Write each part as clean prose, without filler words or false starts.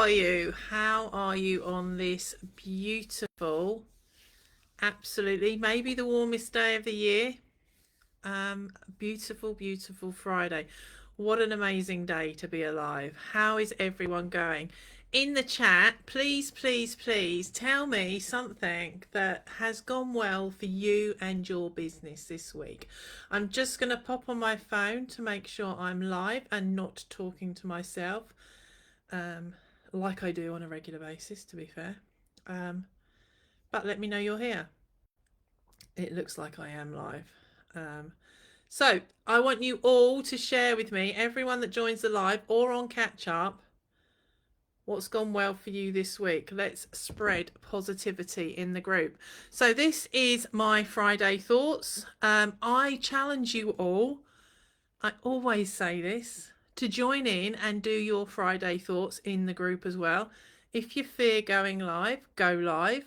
are you? How are you on this beautiful, absolutely, maybe the warmest day of the year? Beautiful, beautiful Friday. What an amazing day to be alive. How is everyone going? In the chat, please, please, please tell me something that has gone well for you and your business this week. I'm just going to pop on my phone to make sure I'm live and not talking to myself, like I do on a regular basis, to be fair. But let me know you're here. It looks like I am live. So I want you all to share with me, everyone that joins the live or on catch up, what's gone well for you this week. Let's spread positivity in the group. So this is my Friday thoughts. I challenge you all, I always say this, to join in and do your Friday thoughts in the group as well. If you fear going live, go live.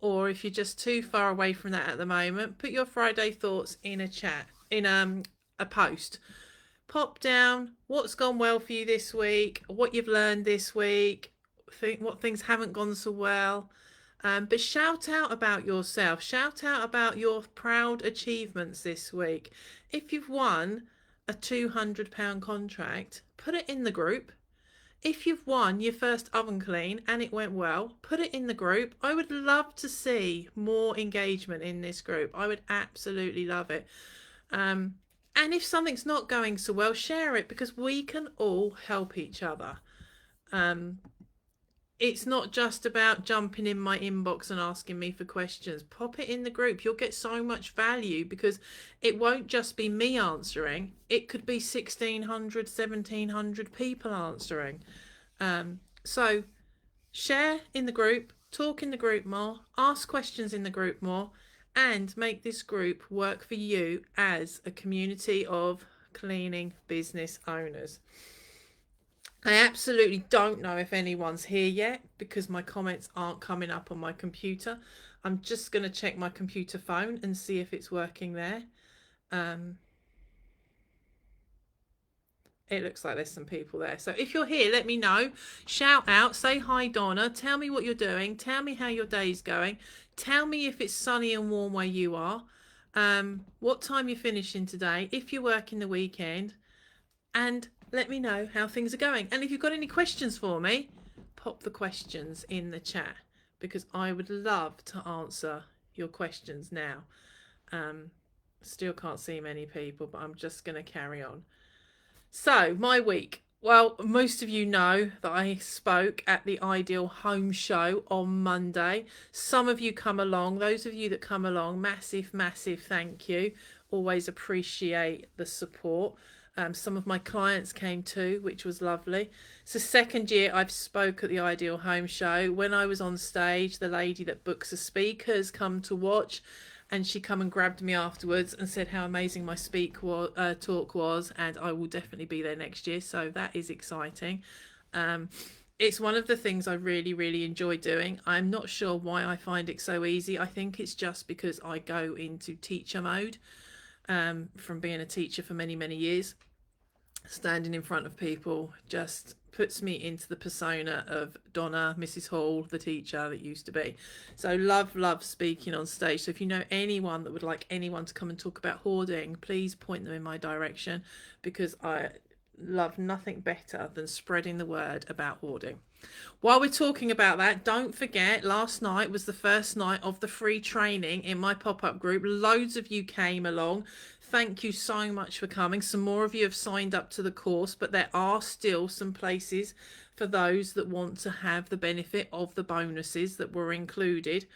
Or if you're just too far away from that at the moment, put your Friday thoughts in a chat, in a post. Pop down what's gone well for you this week, what you've learned this week, what things haven't gone so well. But shout out about yourself. Shout out about your proud achievements this week. If you've won a £200 contract, put it in the group. If you've won your first oven clean and it went well, put it in the group. I would love to see more engagement in this group. I would absolutely love it. And if something's not going so well, share it, because we can all help each other. It's not just about jumping in my inbox and asking me for questions. Pop it in the group. You'll get so much value, because it won't just be me answering. It could be 1,600, 1,700 people answering. So share in the group, talk in the group more, ask questions in the group more, and make this group work for you as a community of cleaning business owners. I absolutely don't know if anyone's here yet, because my comments aren't coming up on my computer. I'm just going to check my computer phone and see if it's working there. It looks like there's some people there. So if you're here, let me know. Shout out, say hi, Donna. Tell me what you're doing. Tell me how your day's going. Tell me if it's sunny and warm where you are. What time you're finishing today, if you're working the weekend, and let me know how things are going. And if you've got any questions for me, pop the questions in the chat, because I would love to answer your questions now. Still can't see many people, but I'm just going to carry on. So my week. Well, most of you know that I spoke at the Ideal Home Show on Monday. Some of you come along. Those of you that come along, massive, massive thank you. Always appreciate the support. Some of my clients came too, which was lovely. It's the second year I've spoke at the Ideal Home Show. When I was on stage, the lady that books the speakers come to watch, and she come and grabbed me afterwards and said how amazing my talk was, and I will definitely be there next year. So that is exciting. It's one of the things I really, really enjoy doing. I'm not sure why I find it so easy. I think it's just because I go into teacher mode, from being a teacher for many, many years. Standing in front of people just puts me into the persona of Donna, Mrs. Hall, the teacher that used to be. So love speaking on stage. So if you know anyone that would like anyone to come and talk about hoarding, please point them in my direction, because I love nothing better than spreading the word about hoarding. While we're talking about that, don't forget, last night was the first night of the free training in my pop-up group. Loads of you came along. Thank you so much for coming. Some more of you have signed up to the course, but there are still some places for those that want to have the benefit of the bonuses that were included.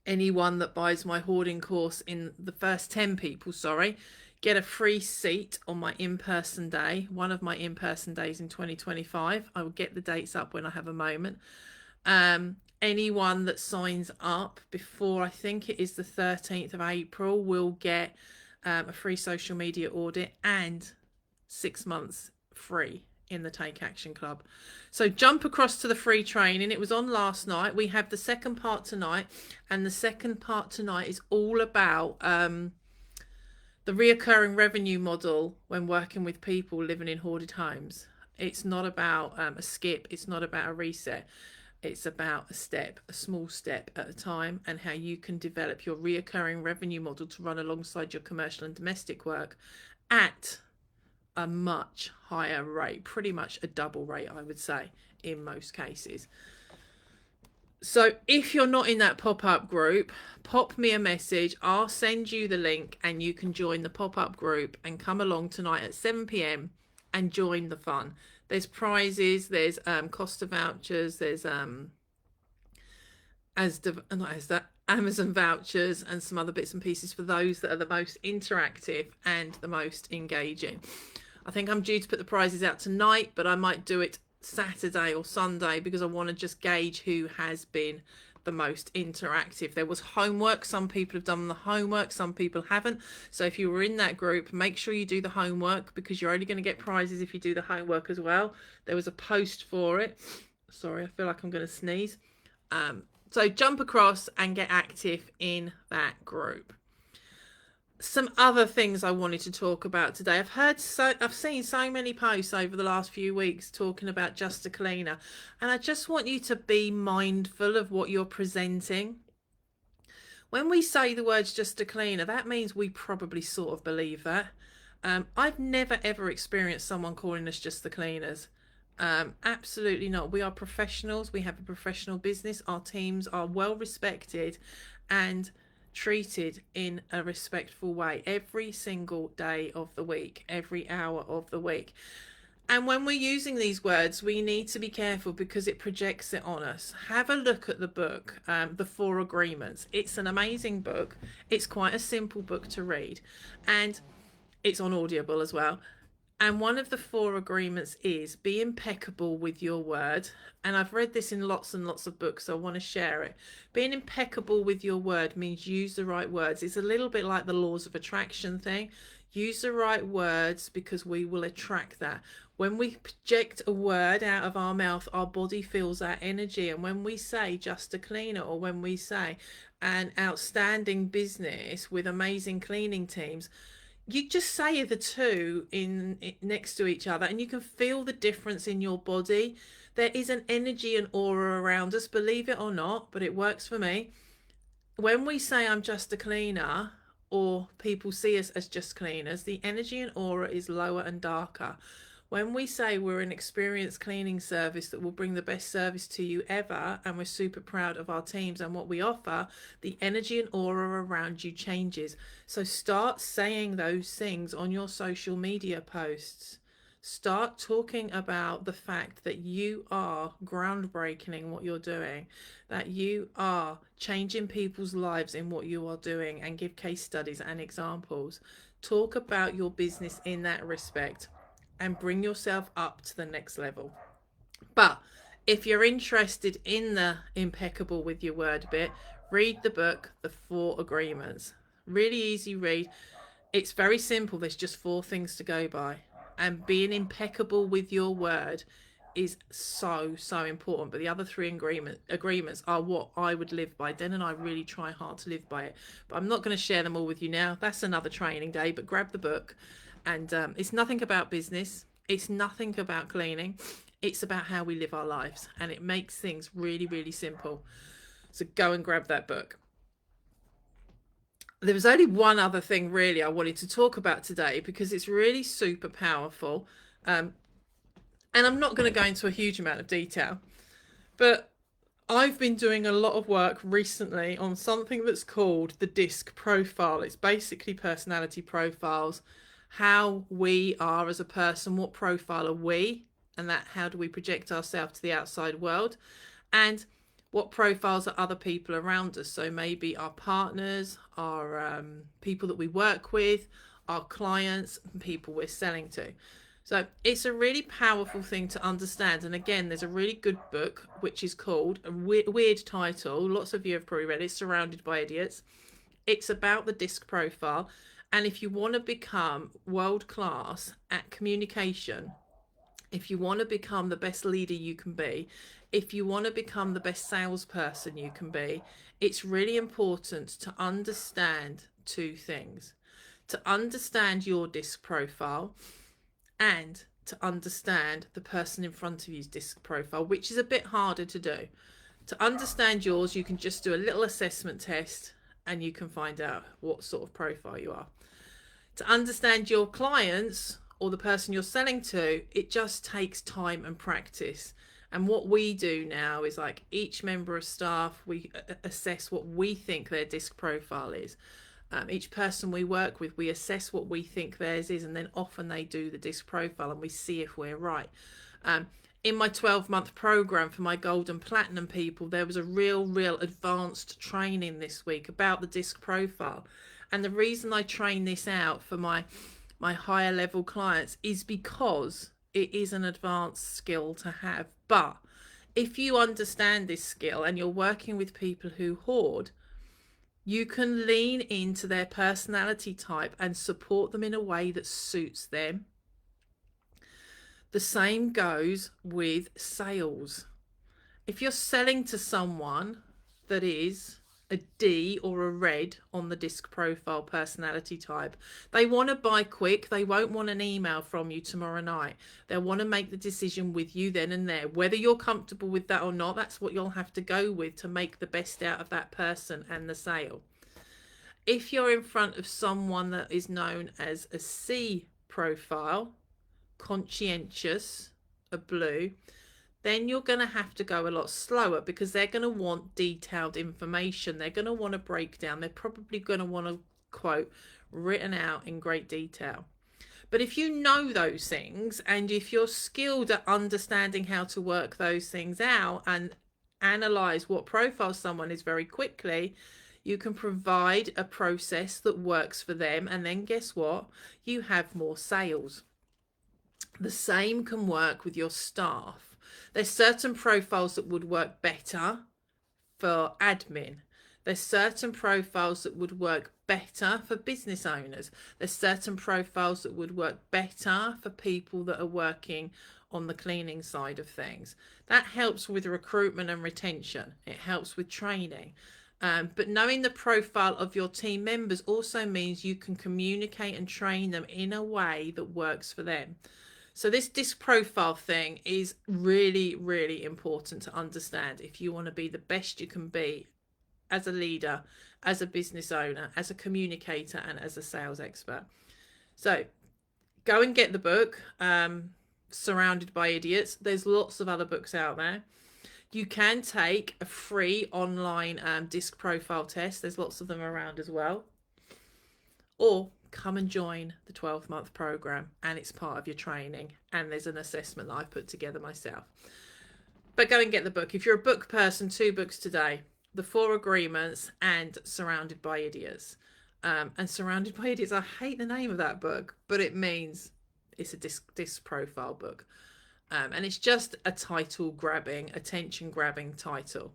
Anyone that buys my hoarding course, in the first 10 people, get a free seat on my in-person day, one of my in-person days in 2025. I will get the dates up when I have a moment. Anyone that signs up before, I think it is the 13th of April, will get a free social media audit and 6 months free in the Take Action Club. So jump across to the free training. It was on last night. We have the second part tonight, and the second part tonight is all about the reoccurring revenue model when working with people living in hoarded homes. It's not about a skip. It's not about a reset. It's about a small step at a time, and how you can develop your reoccurring revenue model to run alongside your commercial and domestic work at a much higher rate, pretty much a double rate, I would say, in most cases. So if you're not in that pop-up group, pop me a message. I'll send you the link and you can join the pop-up group and come along tonight at 7 p.m. and join the fun. There's prizes, there's Costa vouchers, there's Amazon vouchers and some other bits and pieces for those that are the most interactive and the most engaging. I think I'm due to put the prizes out tonight, but I might do it Saturday or Sunday because I want to just gauge who has been the most interactive. There was homework. Some people have done the homework, some people haven't. So if you were in that group, make sure you do the homework, because you're only going to get prizes if you do the homework as well. There was a post for it. Sorry, I feel like I'm going to sneeze. So jump across and get active in that group. Some other things I wanted to talk about today. I've seen so many posts over the last few weeks talking about Just a Cleaner, and I just want you to be mindful of what you're presenting. When we say the words Just a Cleaner, that means we probably sort of believe that. I've never ever experienced someone calling us Just the Cleaners. Absolutely not. We are professionals. We have a professional business. Our teams are well respected and treated in a respectful way every single day of the week, every hour of the week. And when we're using these words, we need to be careful because it projects it on us. Have a look at the book, The Four Agreements. It's an amazing book. It's quite a simple book to read, and it's on Audible as well. And one of the four agreements is be impeccable with your word. And I've read this in lots and lots of books, so I want to share it. Being impeccable with your word means use the right words. It's a little bit like the laws of attraction thing. Use the right words because we will attract that. When we project a word out of our mouth, our body feels that energy. And when we say Just a Cleaner, or when we say an outstanding business with amazing cleaning teams, you just say the two in next to each other and you can feel the difference in your body. There is an energy and aura around us, believe it or not, but it works for me. When we say I'm just a cleaner, or people see us as just cleaners, the energy and aura is lower and darker. When we say we're an experienced cleaning service that will bring the best service to you ever, and we're super proud of our teams and what we offer, the energy and aura around you changes. So start saying those things on your social media posts. Start talking about the fact that you are groundbreaking in what you're doing, that you are changing people's lives in what you are doing, and give case studies and examples. Talk about your business in that respect and bring yourself up to the next level. But if you're interested in the impeccable with your word bit, read the book, The Four Agreements. Really easy read. It's very simple. There's just four things to go by. And being impeccable with your word is so important. But the other three agreements are what I would live by. Den and I really try hard to live by it. But I'm not going to share them all with you now. That's another training day. But grab the book. And it's nothing about business. It's nothing about cleaning. It's about how we live our lives. And it makes things really simple. So go and grab that book. There was only one other thing really I wanted to talk about today because it's really super powerful. And I'm not going to go into a huge amount of detail. But I've been doing a lot of work recently on something that's called the DISC profile. It's basically personality profiles. How we are as a person, what profile are we, and that how do we project ourselves to the outside world, and what profiles are other people around us. So maybe our partners, our people that we work with, our clients, and people we're selling to. So it's a really powerful thing to understand. And again, there's a really good book which is called, a weird title, lots of you have probably read it, Surrounded by Idiots. It's about the DISC profile. And if you want to become world class at communication, if you want to become the best leader you can be, if you want to become the best salesperson you can be, it's really important to understand two things. To understand your DISC profile and to understand the person in front of you's disc profile, which is a bit harder to do. To understand yours, you can just do a little assessment test and you can find out what sort of profile you are. To understand your clients or the person you're selling to, it just takes time and practice. And what we do now is, like, each member of staff, we assess what we think their disc profile is. Each person we work with, we assess what we think theirs is, and then often they do the disc profile and we see if we're right. In my 12-month program for my gold and platinum people, there was a real advanced training this week about the disc profile. And the reason I train this out for my higher level clients is because it is an advanced skill to have. But if you understand this skill and you're working with people who hoard, you can lean into their personality type and support them in a way that suits them. The same goes with sales. If you're selling to someone that is a D or a red on the disc profile personality type, they want to buy quick. They won't want an email from you tomorrow night. They'll want to make the decision with you then and there. Whether you're comfortable with that or not, that's what you'll have to go with to make the best out of that person and the sale. If you're in front of someone that is known as a C profile, conscientious, a blue, then you're going to have to go a lot slower because they're going to want detailed information. They're going to want a breakdown. They're probably going to want a quote written out in great detail. But if you know those things and if you're skilled at understanding how to work those things out and analyze what profile someone is very quickly, you can provide a process that works for them. And then guess what? You have more sales. The same can work with your staff. There's certain profiles that would work better for admin. There's certain profiles that would work better for business owners. There's certain profiles that would work better for people that are working on the cleaning side of things. That helps with recruitment and retention. It helps with training. But knowing the profile of your team members also means you can communicate and train them in a way that works for them. So this disc profile thing is really important to understand if you want to be the best you can be as a leader, as a business owner, as a communicator, and as a sales expert. So go and get the book, Surrounded by Idiots. There's lots of other books out there. You can take a free online disc profile test. There's lots of them around as well. Or come and join the 12-month program, and it's part of your training, and there's an assessment that I put together myself. But go and get the book. If you're a book person, 2 books today: The 4 Agreements and Surrounded by Idiots. And Surrounded by Idiots, I hate the name of that book, but it means it's a disc profile book. And it's just a title grabbing, attention grabbing title.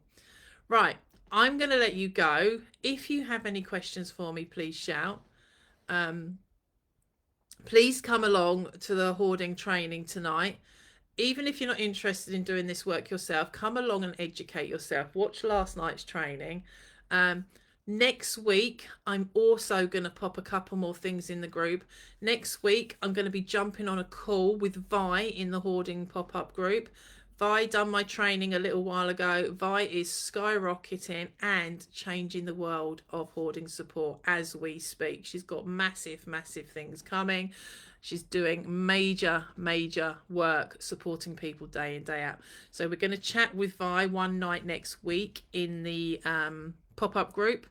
Right, I'm going to let you go. If you have any questions for me, please shout. Please come along to the hoarding training tonight. Even if you're not interested in doing this work yourself, come along and educate yourself. Watch last night's training. Next week, I'm also going to pop a couple more things in the group. Next week, I'm going to be jumping on a call with Vi in the hoarding pop-up group. Vi done my training a little while ago. Vi is skyrocketing and changing the world of hoarding support as we speak. She's got massive things coming. She's doing major work supporting people day in, day out. So we're going to chat with Vi one night next week in the pop-up group.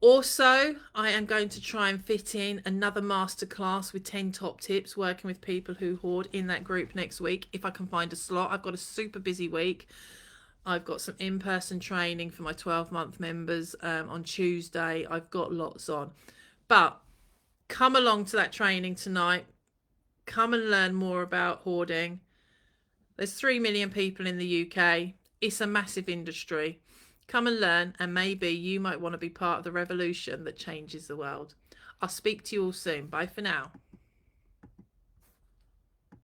Also, I am going to try and fit in another masterclass with 10 top tips working with people who hoard in that group next week, if I can find a slot. I've got a super busy week. I've got some in-person training for my 12-month members on Tuesday. I've got lots on. But come along to that training tonight. Come and learn more about hoarding. There's 3 million people in the UK. It's a massive industry. Come and learn, and maybe you might want to be part of the revolution that changes the world. I'll speak to you all soon. Bye for now.